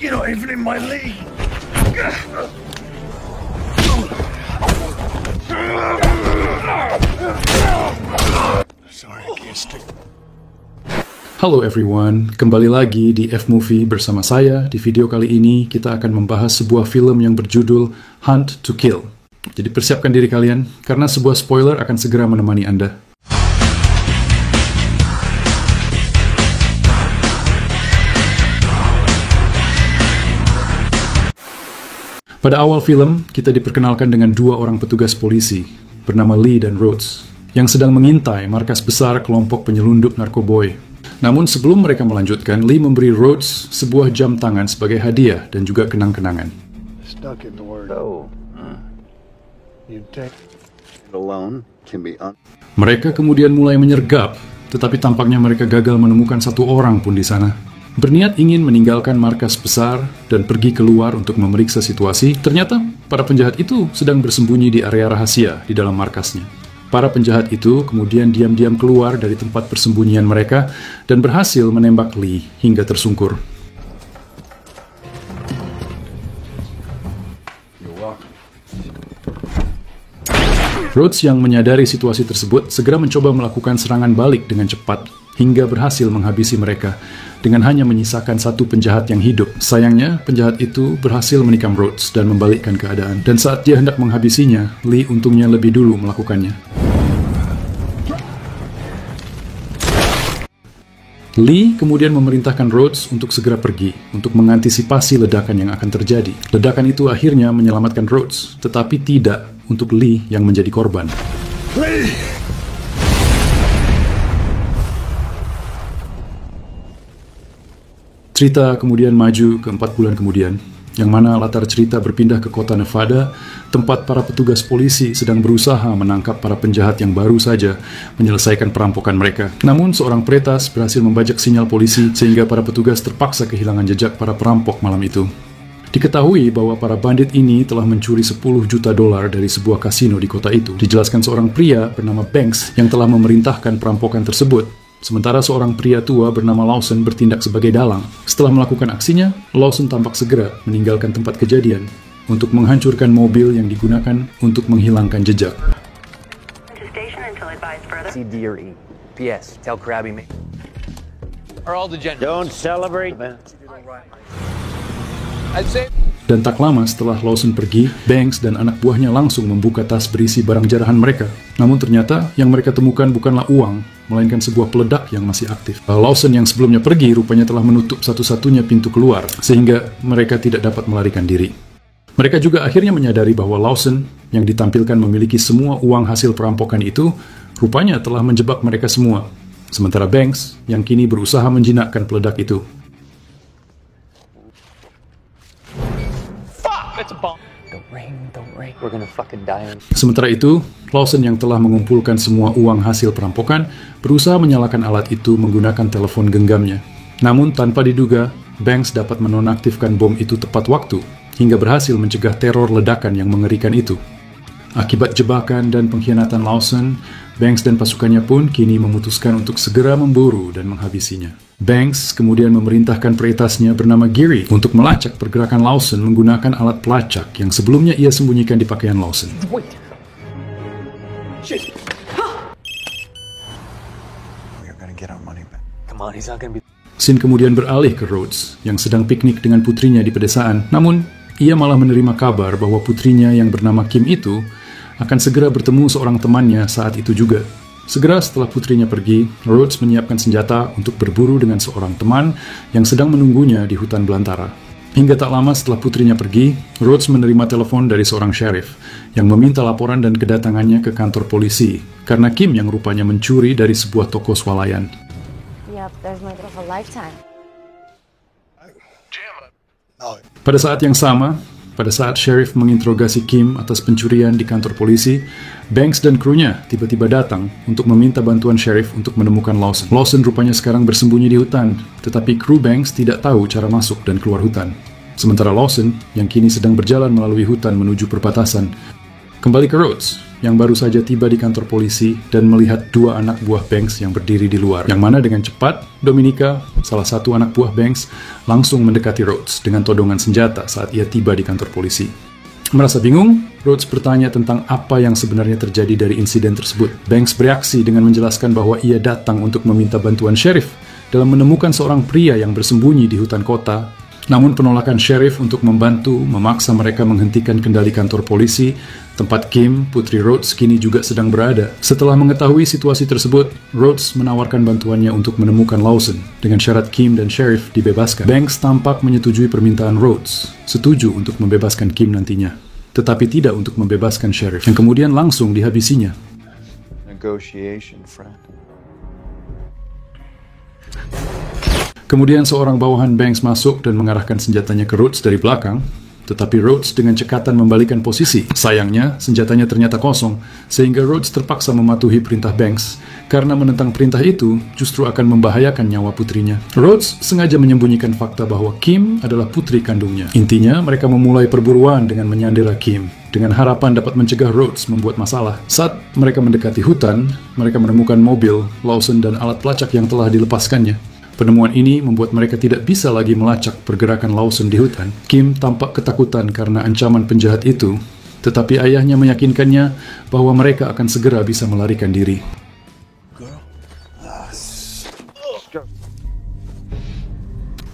You're not even in my league. Sorry, I can't stick. Halo everyone, kembali lagi di F-Movie bersama saya. Di video kali ini kita akan membahas sebuah film yang berjudul Hunt to Kill. Jadi persiapkan diri kalian, karena sebuah spoiler akan segera menemani Anda. Pada awal film, kita diperkenalkan dengan dua orang petugas polisi, bernama Lee dan Rhodes, yang sedang mengintai markas besar kelompok penyelundup narkoboy. Namun sebelum mereka melanjutkan, Lee memberi Rhodes sebuah jam tangan sebagai hadiah dan juga kenang-kenangan. Mereka kemudian mulai menyergap, tetapi tampaknya mereka gagal menemukan satu orang pun di sana. Berniat ingin meninggalkan markas besar dan pergi keluar untuk memeriksa situasi, ternyata para penjahat itu sedang bersembunyi di area rahasia di dalam markasnya. Para penjahat itu kemudian diam-diam keluar dari tempat persembunyian mereka dan berhasil menembak Lee hingga tersungkur. Rhodes yang menyadari situasi tersebut segera mencoba melakukan serangan balik dengan cepat hingga berhasil menghabisi mereka dengan hanya menyisakan satu penjahat yang hidup. Sayangnya, penjahat itu berhasil menikam Rhodes dan membalikkan keadaan. Dan saat dia hendak menghabisinya, Lee untungnya lebih dulu melakukannya. Lee kemudian memerintahkan Rhodes untuk segera pergi untuk mengantisipasi ledakan yang akan terjadi. Ledakan itu akhirnya menyelamatkan Rhodes, tetapi tidak untuk Lee yang menjadi korban. Lee! Cerita kemudian maju ke 4 bulan kemudian, yang mana latar cerita berpindah ke kota Nevada, tempat para petugas polisi sedang berusaha menangkap para penjahat yang baru saja menyelesaikan perampokan mereka. Namun seorang peretas berhasil membajak sinyal polisi sehingga para petugas terpaksa kehilangan jejak para perampok malam itu. Diketahui bahwa para bandit ini telah mencuri $10 juta dari sebuah kasino di kota itu. Dijelaskan seorang pria bernama Banks yang telah memerintahkan perampokan tersebut. Sementara seorang pria tua bernama Lawson bertindak sebagai dalang. Setelah melakukan aksinya, Lawson tampak segera meninggalkan tempat kejadian untuk menghancurkan mobil yang digunakan untuk menghilangkan jejak. Dan tak lama setelah Lawson pergi, Banks dan anak buahnya langsung membuka tas berisi barang jarahan mereka. Namun ternyata yang mereka temukan bukanlah uang, melainkan sebuah peledak yang masih aktif. Lawson yang sebelumnya pergi rupanya telah menutup satu-satunya pintu keluar, sehingga mereka tidak dapat melarikan diri. Mereka juga akhirnya menyadari bahwa Lawson yang ditampilkan memiliki semua uang hasil perampokan itu, rupanya telah menjebak mereka semua. Sementara Banks yang kini berusaha menjinakkan peledak itu. Sementara itu, Lawson yang telah mengumpulkan semua uang hasil perampokan berusaha menyalakan alat itu menggunakan telepon genggamnya. Namun tanpa diduga, Banks dapat menonaktifkan bom itu tepat waktu hingga berhasil mencegah teror ledakan yang mengerikan itu. Akibat jebakan dan pengkhianatan Lawson, Banks dan pasukannya pun kini memutuskan untuk segera memburu dan menghabisinya. Banks kemudian memerintahkan peretasnya bernama Gary untuk melacak pergerakan Lawson menggunakan alat pelacak yang sebelumnya ia sembunyikan di pakaian Lawson. Scene kemudian beralih ke Rhodes yang sedang piknik dengan putrinya di pedesaan, namun ia malah menerima kabar bahwa putrinya yang bernama Kim itu akan segera bertemu seorang temannya saat itu juga. Segera setelah putrinya pergi, Rhodes menyiapkan senjata untuk berburu dengan seorang teman yang sedang menunggunya di hutan belantara. Hingga tak lama setelah putrinya pergi, Rhodes menerima telepon dari seorang sheriff yang meminta laporan dan kedatangannya ke kantor polisi karena Kim yang rupanya mencuri dari sebuah toko swalayan. Pada saat yang sama, pada saat sheriff menginterogasi Kim atas pencurian di kantor polisi, Banks dan krunya tiba-tiba datang untuk meminta bantuan sheriff untuk menemukan Lawson. Lawson rupanya sekarang bersembunyi di hutan, tetapi kru Banks tidak tahu cara masuk dan keluar hutan. Sementara Lawson, yang kini sedang berjalan melalui hutan menuju perbatasan, kembali ke Rhodes yang baru saja tiba di kantor polisi dan melihat dua anak buah Banks yang berdiri di luar. Yang mana dengan cepat, Dominica, salah satu anak buah Banks, langsung mendekati Rhodes dengan todongan senjata saat ia tiba di kantor polisi. Merasa bingung, Rhodes bertanya tentang apa yang sebenarnya terjadi dari insiden tersebut. Banks bereaksi dengan menjelaskan bahwa ia datang untuk meminta bantuan sheriff dalam menemukan seorang pria yang bersembunyi di hutan kota. Namun penolakan sheriff untuk membantu memaksa mereka menghentikan kendali kantor polisi, tempat Kim, putri Rhodes, kini juga sedang berada. Setelah mengetahui situasi tersebut, Rhodes menawarkan bantuannya untuk menemukan Lawson dengan syarat Kim dan sheriff dibebaskan. Banks tampak menyetujui permintaan Rhodes, setuju untuk membebaskan Kim nantinya, tetapi tidak untuk membebaskan sheriff, yang kemudian langsung dihabisinya. Negotiation, friend. Kemudian seorang bawahan Banks masuk dan mengarahkan senjatanya ke Rhodes dari belakang, tetapi Rhodes dengan cekatan membalikan posisi. Sayangnya, senjatanya ternyata kosong, sehingga Rhodes terpaksa mematuhi perintah Banks, karena menentang perintah itu justru akan membahayakan nyawa putrinya. Rhodes sengaja menyembunyikan fakta bahwa Kim adalah putri kandungnya. Intinya, mereka memulai perburuan dengan menyandera Kim, dengan harapan dapat mencegah Rhodes membuat masalah. Saat mereka mendekati hutan, mereka menemukan mobil, Lawson, dan alat pelacak yang telah dilepaskannya. Penemuan ini membuat mereka tidak bisa lagi melacak pergerakan Lawson di hutan. Kim tampak ketakutan karena ancaman penjahat itu, tetapi ayahnya meyakinkannya bahwa mereka akan segera bisa melarikan diri.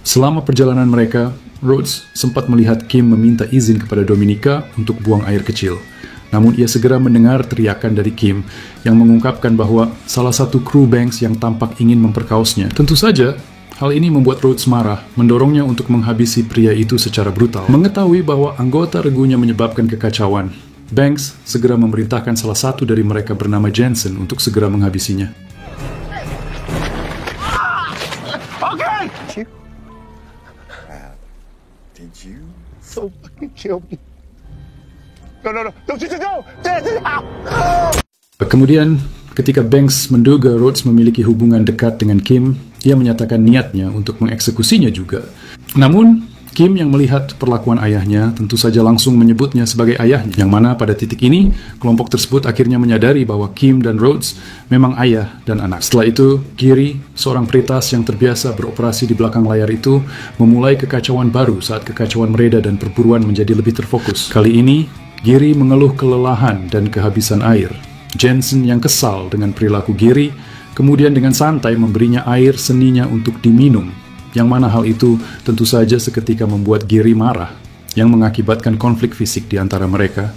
Selama perjalanan mereka, Rhodes sempat melihat Kim meminta izin kepada Dominica untuk buang air kecil. Namun ia segera mendengar teriakan dari Kim yang mengungkapkan bahwa salah satu kru Banks yang tampak ingin memperkaosnya. Tentu saja, hal ini membuat Rhodes marah, mendorongnya untuk menghabisi pria itu secara brutal. Mengetahui bahwa anggota regunya menyebabkan kekacauan, Banks segera memerintahkan salah satu dari mereka bernama Jensen untuk segera menghabisinya. Okay! Did you so fucking kill me? No, don't you know? Kemudian, ketika Banks menduga Rhodes memiliki hubungan dekat dengan Kim, ia menyatakan niatnya untuk mengeksekusinya juga. Namun, Kim yang melihat perlakuan ayahnya tentu saja langsung menyebutnya sebagai ayahnya, yang mana pada titik ini, kelompok tersebut akhirnya menyadari bahwa Kim dan Rhodes memang ayah dan anak. Setelah itu, Giri, seorang peretas yang terbiasa beroperasi di belakang layar itu, memulai kekacauan baru saat kekacauan mereda dan perburuan menjadi lebih terfokus. Kali ini, Giri mengeluh kelelahan dan kehabisan air. Jensen yang kesal dengan perilaku Giri, kemudian dengan santai memberinya air seninya untuk diminum, yang mana hal itu tentu saja seketika membuat Giri marah, yang mengakibatkan konflik fisik di antara mereka.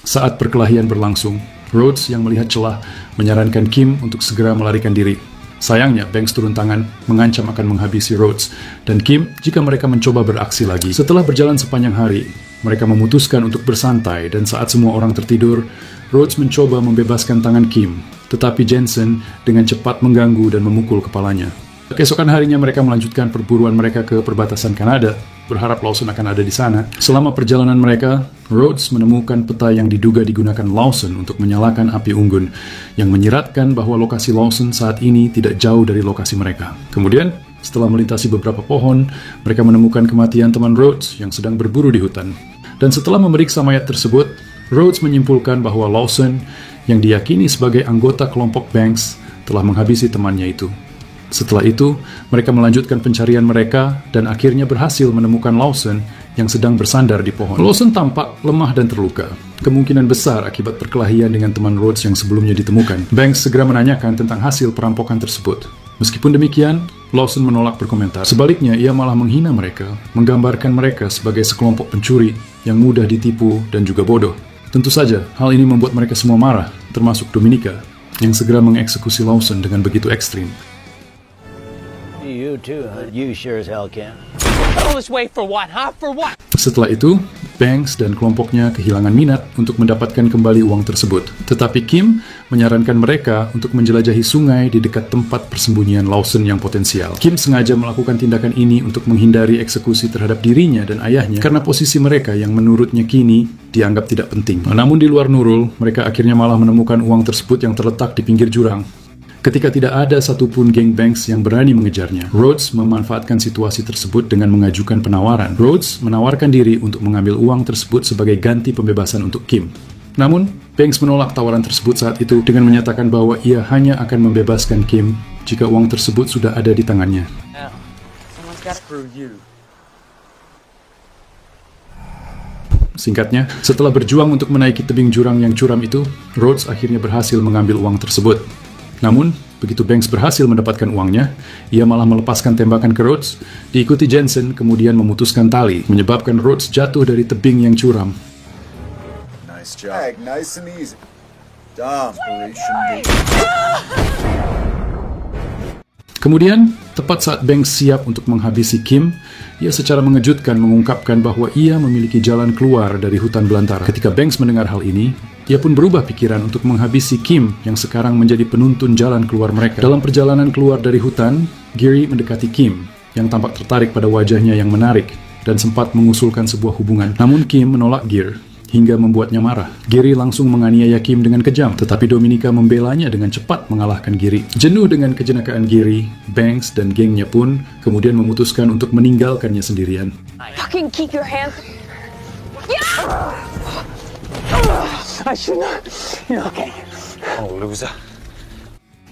Saat perkelahian berlangsung, Rhodes yang melihat celah menyarankan Kim untuk segera melarikan diri. Sayangnya, Banks turun tangan, mengancam akan menghabisi Rhodes dan Kim jika mereka mencoba beraksi lagi. Setelah berjalan sepanjang hari, mereka memutuskan untuk bersantai dan saat semua orang tertidur, Rhodes mencoba membebaskan tangan Kim, tetapi Jensen dengan cepat mengganggu dan memukul kepalanya. Keesokan harinya mereka melanjutkan perburuan mereka ke perbatasan Kanada, berharap Lawson akan ada di sana. Selama perjalanan mereka, Rhodes menemukan peta yang diduga digunakan Lawson untuk menyalakan api unggun, yang menyiratkan bahwa lokasi Lawson saat ini tidak jauh dari lokasi mereka. Kemudian, setelah melintasi beberapa pohon, mereka menemukan kematian teman Rhodes yang sedang berburu di hutan. Dan setelah memeriksa mayat tersebut, Rhodes menyimpulkan bahwa Lawson, yang diyakini sebagai anggota kelompok Banks, telah menghabisi temannya itu. Setelah itu, mereka melanjutkan pencarian mereka dan akhirnya berhasil menemukan Lawson yang sedang bersandar di pohon. Lawson tampak lemah dan terluka, kemungkinan besar akibat perkelahian dengan teman Rhodes yang sebelumnya ditemukan. Banks segera menanyakan tentang hasil perampokan tersebut. Meskipun demikian, Lawson menolak berkomentar. Sebaliknya, ia malah menghina mereka, menggambarkan mereka sebagai sekelompok pencuri yang mudah ditipu dan juga bodoh. Tentu saja, hal ini membuat mereka semua marah, termasuk Dominica, yang segera mengeksekusi Lawson dengan begitu ekstrim. You too, huh? You sure as hell can. All this way for what, huh? For what? Setelah itu, Banks dan kelompoknya kehilangan minat untuk mendapatkan kembali uang tersebut. Tetapi Kim menyarankan mereka untuk menjelajahi sungai di dekat tempat persembunyian Lawson yang potensial. Kim sengaja melakukan tindakan ini untuk menghindari eksekusi terhadap dirinya dan ayahnya karena posisi mereka yang menurutnya kini dianggap tidak penting. Namun di luar Nurul, mereka akhirnya malah menemukan uang tersebut yang terletak di pinggir jurang. Ketika tidak ada satupun geng Banks yang berani mengejarnya, Rhodes memanfaatkan situasi tersebut dengan mengajukan penawaran. Rhodes menawarkan diri untuk mengambil uang tersebut sebagai ganti pembebasan untuk Kim. Namun, Banks menolak tawaran tersebut saat itu dengan menyatakan bahwa ia hanya akan membebaskan Kim jika uang tersebut sudah ada di tangannya. Singkatnya, setelah berjuang untuk menaiki tebing jurang yang curam itu, Rhodes akhirnya berhasil mengambil uang tersebut. Namun, begitu Banks berhasil mendapatkan uangnya, ia malah melepaskan tembakan ke Rhodes, diikuti Jensen kemudian memutuskan tali, menyebabkan Rhodes jatuh dari tebing yang curam. Nice job. Nice and easy. Operation. Kemudian, tepat saat Banks siap untuk menghabisi Kim, ia secara mengejutkan mengungkapkan bahwa ia memiliki jalan keluar dari hutan belantara. Ketika Banks mendengar hal ini, ia pun berubah pikiran untuk menghabisi Kim yang sekarang menjadi penuntun jalan keluar mereka. Dalam perjalanan keluar dari hutan, Geary mendekati Kim yang tampak tertarik pada wajahnya yang menarik dan sempat mengusulkan sebuah hubungan. Namun Kim menolak Geary hingga membuatnya marah. Geary langsung menganiaya Kim dengan kejam, tetapi Dominica membelanya dengan cepat mengalahkan Geary. Jenuh dengan kejenakaan Geary, Banks dan gengnya pun kemudian memutuskan untuk meninggalkannya sendirian. Fucking keep your hands. I should not. You're okay. Oh, loser.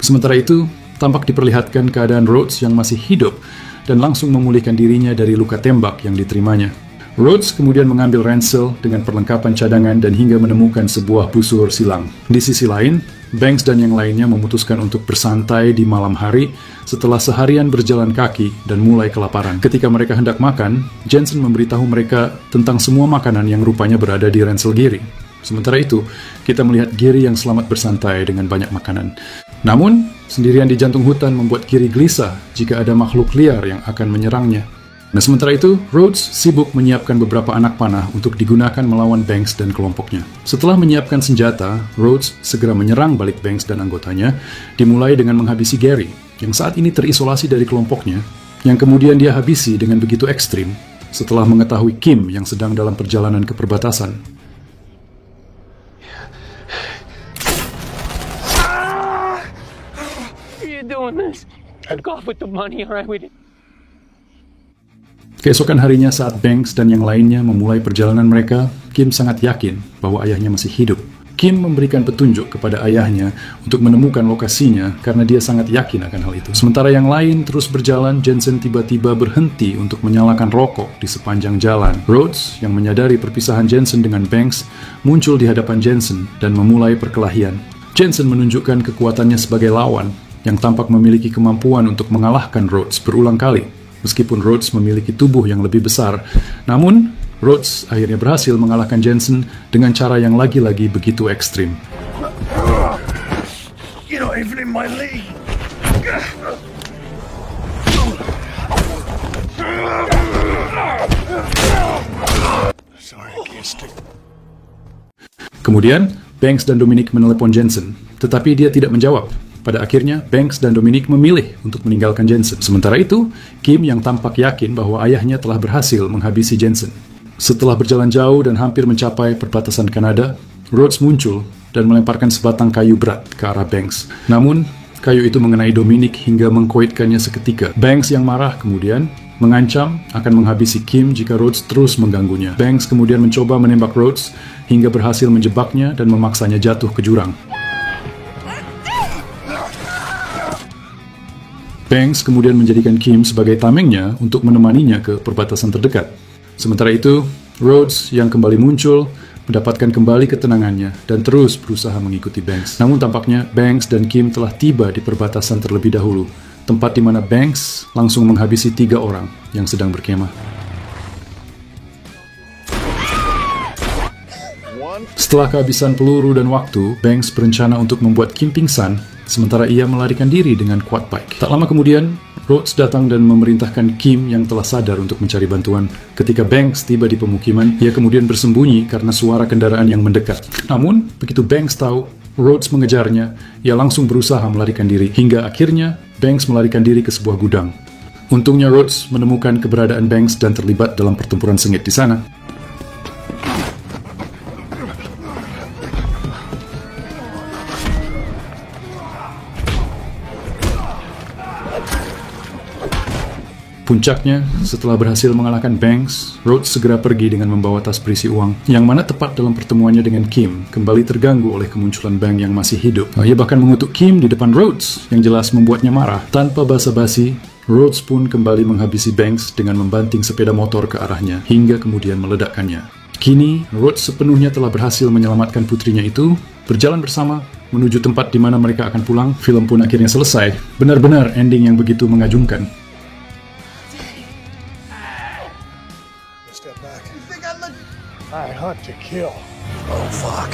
Sementara itu, tampak diperlihatkan keadaan Rhodes yang masih hidup dan langsung memulihkan dirinya dari luka tembak yang diterimanya. Rhodes kemudian mengambil ransel dengan perlengkapan cadangan dan hingga menemukan sebuah busur silang. Di sisi lain, Banks dan yang lainnya memutuskan untuk bersantai di malam hari setelah seharian berjalan kaki dan mulai kelaparan. Ketika mereka hendak makan, Jensen memberitahu mereka tentang semua makanan yang rupanya berada di ransel Geary. Sementara itu, kita melihat Geary yang selamat bersantai dengan banyak makanan. Namun, sendirian di jantung hutan membuat Geary gelisah jika ada makhluk liar yang akan menyerangnya. Nah, sementara itu, Rhodes sibuk menyiapkan beberapa anak panah untuk digunakan melawan Banks dan kelompoknya. Setelah menyiapkan senjata, Rhodes segera menyerang balik Banks dan anggotanya, dimulai dengan menghabisi Geary, yang saat ini terisolasi dari kelompoknya, yang kemudian dia habisi dengan begitu ekstrim setelah mengetahui Kim yang sedang dalam perjalanan ke perbatasan. Doing this. Go off with the money, all right? Keesokan harinya saat Banks dan yang lainnya memulai perjalanan mereka, Kim sangat yakin bahwa ayahnya masih hidup. Kim memberikan petunjuk kepada ayahnya untuk menemukan lokasinya karena dia sangat yakin akan hal itu. Sementara yang lain terus berjalan, Jensen tiba-tiba berhenti untuk menyalakan rokok di sepanjang jalan. Rhodes, yang menyadari perpisahan Jensen dengan Banks, muncul di hadapan Jensen dan memulai perkelahian. Jensen menunjukkan kekuatannya sebagai lawan yang tampak memiliki kemampuan untuk mengalahkan Rhodes berulang kali. Meskipun Rhodes memiliki tubuh yang lebih besar, namun Rhodes akhirnya berhasil mengalahkan Jensen dengan cara yang lagi-lagi begitu ekstrim. You're not even in my league. Sorry, I can't stick. Kemudian, Banks dan Dominic menelepon Jensen, tetapi dia tidak menjawab. Pada akhirnya, Banks dan Dominic memilih untuk meninggalkan Jensen. Sementara itu, Kim yang tampak yakin bahwa ayahnya telah berhasil menghabisi Jensen. Setelah berjalan jauh dan hampir mencapai perbatasan Kanada, Rhodes muncul dan melemparkan sebatang kayu berat ke arah Banks. Namun, kayu itu mengenai Dominic hingga mengkoitkannya seketika. Banks yang marah kemudian mengancam akan menghabisi Kim jika Rhodes terus mengganggunya. Banks kemudian mencoba menembak Rhodes hingga berhasil menjebaknya dan memaksanya jatuh ke jurang. Banks kemudian menjadikan Kim sebagai tamengnya untuk menemaninya ke perbatasan terdekat. Sementara itu, Rhodes yang kembali muncul mendapatkan kembali ketenangannya dan terus berusaha mengikuti Banks. Namun tampaknya Banks dan Kim telah tiba di perbatasan terlebih dahulu, tempat di mana Banks langsung menghabisi 3 orang yang sedang berkemah. Setelah kehabisan peluru dan waktu, Banks berencana untuk membuat Kim pingsan, sementara ia melarikan diri dengan quad bike. Tak lama kemudian, Rhodes datang dan memerintahkan Kim yang telah sadar untuk mencari bantuan. Ketika Banks tiba di pemukiman, ia kemudian bersembunyi karena suara kendaraan yang mendekat. Namun, begitu Banks tahu Rhodes mengejarnya, ia langsung berusaha melarikan diri, hingga akhirnya Banks melarikan diri ke sebuah gudang. Untungnya Rhodes menemukan keberadaan Banks dan terlibat dalam pertempuran sengit di sana. Puncaknya, setelah berhasil mengalahkan Banks, Rhodes segera pergi dengan membawa tas berisi uang, yang mana tepat dalam pertemuannya dengan Kim, kembali terganggu oleh kemunculan Bank yang masih hidup. Ia bahkan mengutuk Kim di depan Rhodes, yang jelas membuatnya marah. Tanpa basa-basi, Rhodes pun kembali menghabisi Banks dengan membanting sepeda motor ke arahnya, hingga kemudian meledakkannya. Kini, Rhodes sepenuhnya telah berhasil menyelamatkan putrinya itu, berjalan bersama, menuju tempat di mana mereka akan pulang. Film pun akhirnya selesai. Benar-benar ending yang begitu mengagumkan. I hunt to kill. Oh, fuck.